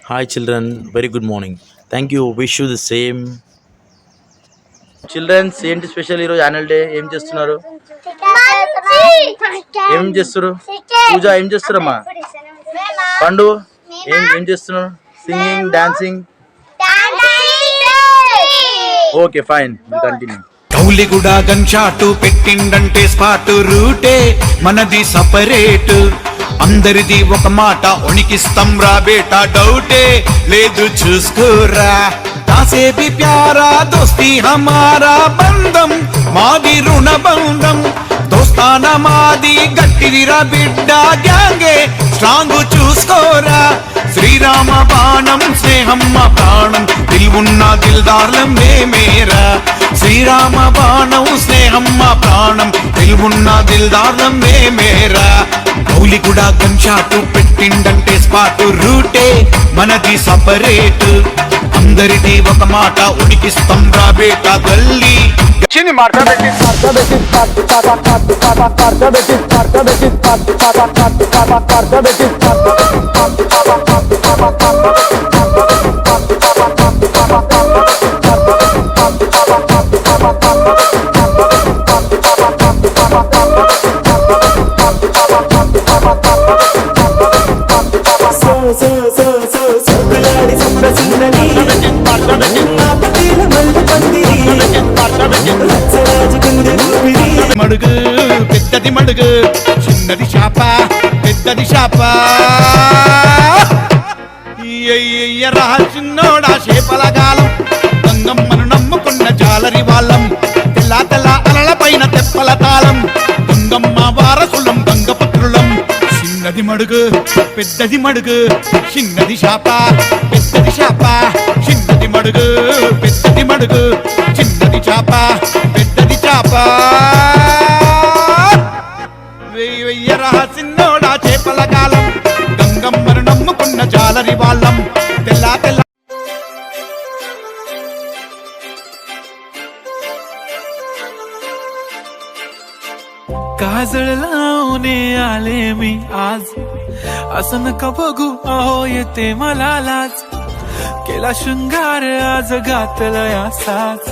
Hi children, very good morning. Thank you. Wish you the same. Childrens ఏంటి special ఈరోజు annual day ఏం చేస్తున్నారు? ఏం చేస్తారు? పూజ ఏం చేస్తారమ్మా? పండు ఏం చేస్తున్నారు? Singing, dancing. Okay fine, continue. Kauliguda gun shot పెట్టిండంటే స్పాట్ రూటే మనది సపరేట్, అందరిది ఒక మాట ఉనికిస్తాం రా బేటా, డౌటే లేదు చూసుకోరా. దాసే भी प्यारा दोस्ती हमारा బంధం, మాది రుణ బంధం, దోస్తాన మాది గట్టిదిరా బిడ్డ, గ్యాంగే స్ట్రాంగ్ చూసుకోరా. శ్రీరామ బాణం స్నేహం మా ప్రాణం, దిల్వున్న దిల్దార్లం మేమేరా. శ్రీరామ బాణం స్నేహం మా ప్రాణం, దిల్వున్న దిల్దార్లం మేమేరా. కౌలిగూడ గన్ షాటు పెట్టిండంటే స్పాట్ రూటే మనది సపరేట్, అందరిది ఒక మాట ఉనికిస్తాం రా బేటా గల్లీ. మడుగు పెద్దది మడుగు, చిన్నది శాప పెద్దది శాప. ఎయ్యరా చిన్నోడా చేపలగాలం, గంగమ్మను నమ్ముకున్న జాలరి వాళ్ళం, తెల్ల తెల్ల అలల పైన తెప్పల తాళం, గంగమ్మ వారసులం గంగపుత్రులం. చిన్నది మడుగు పెద్దది మడుగు, చిన్నది శాప పెద్దది శాప. చిన్నది మడుగు పెద్దది మడుగు, చిన్నది చాప పెద్దది చాప. వెయ్యరా చిన్నోడా చేపల కాలం, గంగమ్మను నమ్ముకున్న జాలరి వాళ్ళం, తెల్ల తెల్ల. काजळ लावणे आले मी आज, असं नका बघू अहो येते मला लाज. केला शृंगार आज घातलया साज,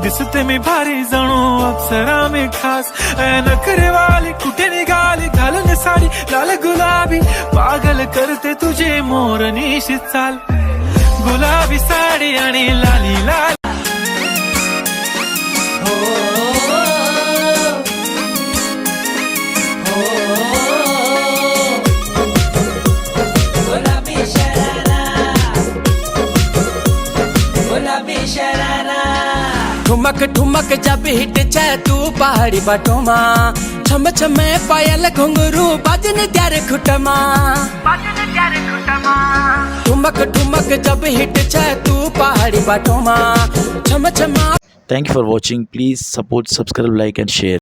दिसते मी भारी जणू अप्सरा मी खास. नखरेवाली कुठे निघाली घालून साडी लाल गुलाबी, पागल करते तुझे मोरनीशी चाल. गुलाबी साडी आणि लाली लाल. ठुमक ठुमक जब हिट छे तू पहाड़ी बटोमा, छम छमे पायल घुंघरू बाजन त्यारे खुटमा. ठुमक ठुमक जब हिट छे तू पहाड़ी बटोमा, छम छमा. Thank you for watching. Please support, subscribe, like and share.